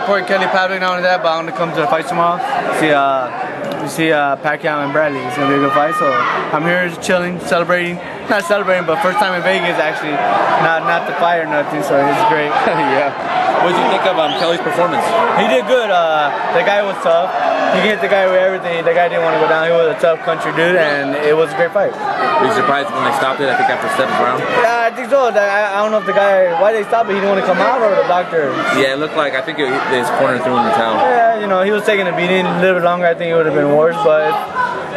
support Kelly Pavlik, not only that, but I'm going to come to the fight tomorrow. See Pacquiao and Bradley. It's going to be a good fight. So I'm here just chilling, celebrating. Not celebrating, but first time in Vegas actually. Not the fight or nothing, so it's great. Yeah. What did you think of Kelly's performance? He did good. The guy was tough. He hit the guy with everything. The guy didn't want to go down. He was a tough country dude, and it was a great fight. Were you surprised when they stopped it? I think after 7th round. Yeah, I think so. I don't know if the guy, why they stopped it. He didn't want to come out, or the doctor. Yeah, it looked like, I think his corner threw in the towel. Yeah, you know, he was taking a beating a little bit longer. I think it would have been worse, but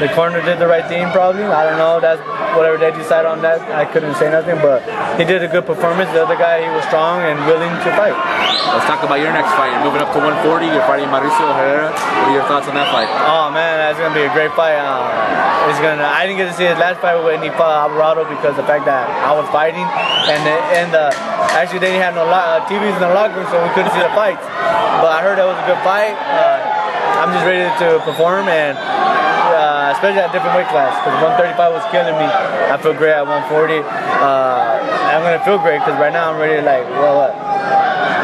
the corner did the right thing probably. I don't know. That's whatever they decide on that. I couldn't say nothing, but he did a good performance. The other guy, he was strong and willing to fight. Let's talk about your next fight. You're moving up to 140. You're fighting Mauricio Herrera. What are your thoughts on that fight? Oh man, that's gonna be a great fight. I didn't get to see his last fight when he fought Alvarado because the fact that I was fighting and actually they didn't have no TVs in the locker room, so we couldn't see the fights. But I heard that was a good fight. I'm just ready to perform, and especially at a different weight class, because 135 was killing me. I feel great at 140. I'm gonna feel great because right now I'm ready to like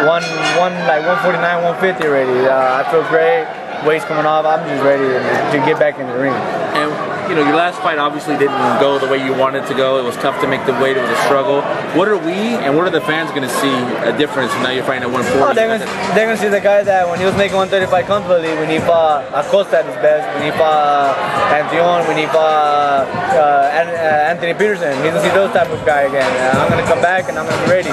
149, 150 already. I feel great. Weight's coming off. I'm just ready to get back in the ring. And you know, your last fight obviously didn't go the way you wanted to go. It was tough to make the weight. It was a struggle. What are we and what are the fans going to see a difference now you're fighting at 140? Oh, they're going to see the guy that when he was making 135 comfortably, when he fought Acosta at his best, when he fought Antion, when he fought Anthony Peterson. He's going to see those type of guy again. I'm going to come back and I'm going to be ready.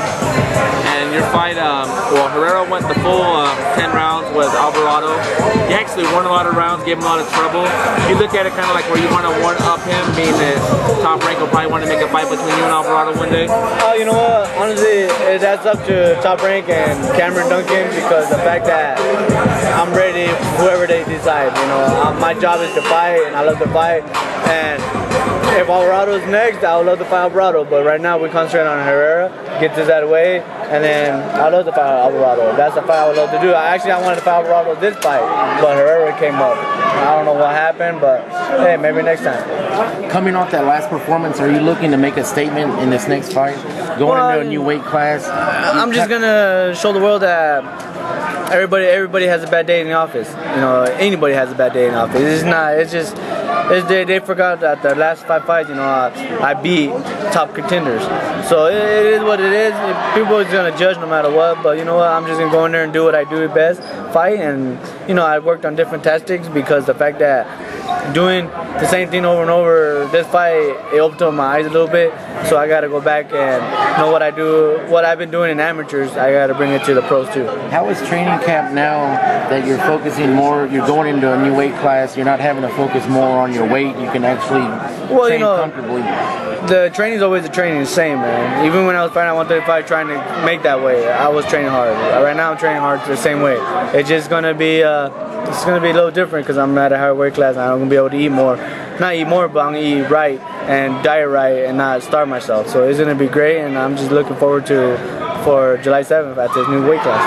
And your fight, well, Herrera went the full 10 rounds with Alvarado. He actually won a lot of rounds, gave him a lot of trouble. You look at it kind of like where you want to one-up him, being that Top Rank will probably want to make a fight between you and Alvarado one day. You know what? Honestly, that's up to Top Rank and Cameron Duncan, because the fact that I'm ready, whoever they decide. You know, my job is to fight, and I love to fight. And if Alvarado's next, I would love to fight Alvarado. But right now, we concentrate on Herrera, get this out of the way, and then I love to fight Alvarado. That's the fight I would love to do. I wanted to fight Alvarado this fight, but Herrera came up. I don't know what happened, but hey, maybe next time. Coming off that last performance, are you looking to make a statement in this next fight? Going into a new weight class? I'm just gonna show the world that everybody has a bad day in the office. You know, anybody has a bad day in the office. They forgot that the last 5 fights, you know, I beat top contenders. So it is what it is. People are gonna judge no matter what. But you know what? I'm just gonna go in there and do what I do best, fight. And you know, I worked on different tactics, because the fact that doing the same thing over and over, this fight, it opened up my eyes a little bit. So I gotta go back and know what I do, what I've been doing in amateurs. I gotta bring it to the pros too. How is training camp now that you're focusing more? You're going into a new weight class. You're not having to focus more on your weight. You can actually train comfortably. The training's always the training, the same, man. Even when I was fighting at 135, trying to make that weight, I was training hard. Right now, I'm training hard the same way. It's just gonna be it's gonna be a little different because I'm at a higher weight class and I'm gonna be able to eat more. Not eat more, but I'm gonna eat right and diet right and not starve myself. So it's gonna be great, and I'm just looking forward for July 7th at this new weight class.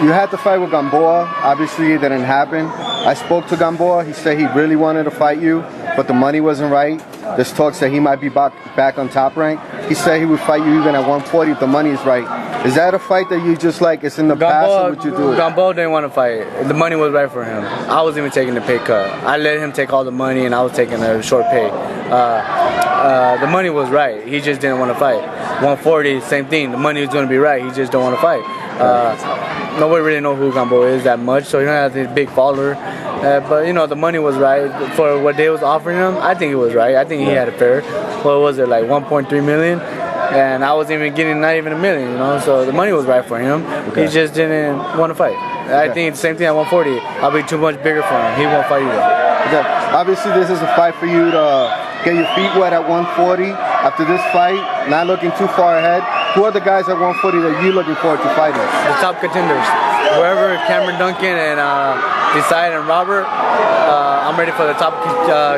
You had the fight with Gamboa. Obviously, it didn't happen. I spoke to Gamboa. He said he really wanted to fight you, but the money wasn't right. There's talks that he might be back on Top Rank. He said he would fight you even at 140 if the money is right. Is that a fight that you just like, it's in the past, or would you do it? Gamboa didn't want to fight. The money was right for him. I wasn't even taking the pay cut. I let him take all the money, and I was taking a short pay. The money was right. He just didn't want to fight. 140, same thing. The money was going to be right. He just don't want to fight. Nobody really knows who Gamboa is that much, so he don't have this big follower. But you know, the money was right for what they was offering him. I think it was right. I think he had it fair. What was it, like 1.3 million? And I wasn't even getting not even $1 million, you know. So the money was right for him. Okay. He just didn't want to fight. I think it's the same thing at 140. I'll be too much bigger for him. He won't fight either. Okay. Obviously, this is a fight for you to get your feet wet at 140. After this fight, not looking too far ahead, who are the guys at 140 that you're looking forward to fighting? The top contenders. Wherever Cameron Duncan and Desai and Robert, I'm ready for the top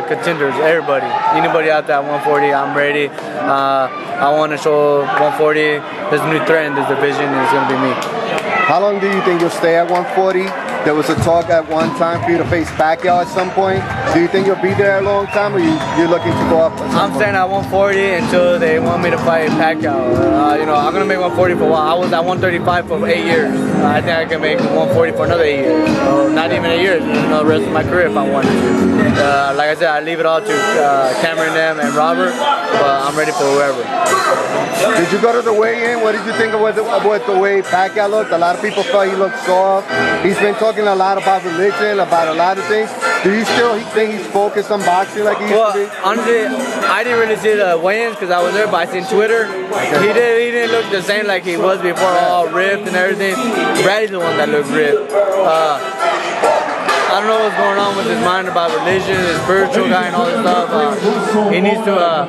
contenders, everybody. Anybody out there at 140, I'm ready. I want to show 140 there's a new threat in this division, and it's going to be me. How long do you think you'll stay at 140? There was a talk at one time for you to face Pacquiao at some point. Do you think you'll be there a long time, or you're looking to go up? I'm staying at 140 until they want me to fight Pacquiao. I'm gonna make 140 for a while. I was at 135 for 8 years. I think I can make 140 for another 8 years. Not even 8 years, the rest of my career if I wanted to. Like I said, I leave it all to Cameron, them, and Robert, but I'm ready for whoever. Did you go to the weigh-in? What did you think about the way Pacquiao looked? A lot of people thought he looked soft. He's been talking a lot about religion, about a lot of things. Do you still think he's focused on boxing like he used to be? Honestly, I didn't really see the weigh-ins because I was there, but I seen Twitter. He didn't look the same like he was before, all ripped and everything. Bradley's the one that looked ripped. I don't know what's going on with his mind about religion, his spiritual guy and all this stuff. He needs to,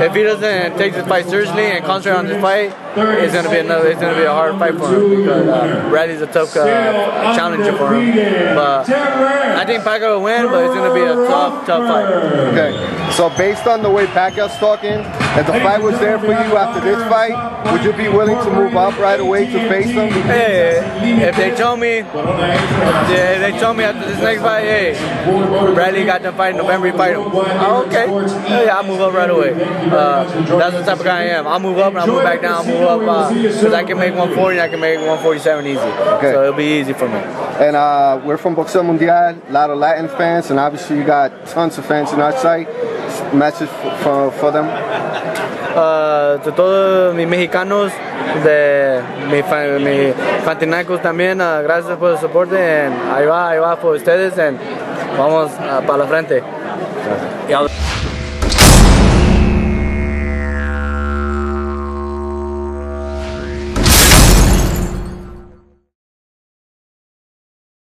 if he doesn't take this fight seriously and concentrate on this fight, it's gonna be a hard fight for him because Bradley's a tough challenger for him. But I think Pacquiao will win, but it's gonna be a tough fight. Okay, so based on the way Pacquiao's talking, if the fight was there for you after this fight, would you be willing to move up right away to face him? Hey, if they told me after this next fight, hey, Bradley got them fight in November, you fight him. Oh, okay, yeah, I'll move up right away. That's the type of guy I am. I'll move up and I'll move back down. I'll move up because I can make 140 and I can make 147 easy. Okay. So it'll be easy for me. And we're from Boxeo Mundial, a lot of Latin fans, and obviously you got tons of fans in our site. Message for them. De todos mis mexicanos, de mis fantinacos también, gracias por el soporte. Ahí va por ustedes. Vamos para la frente.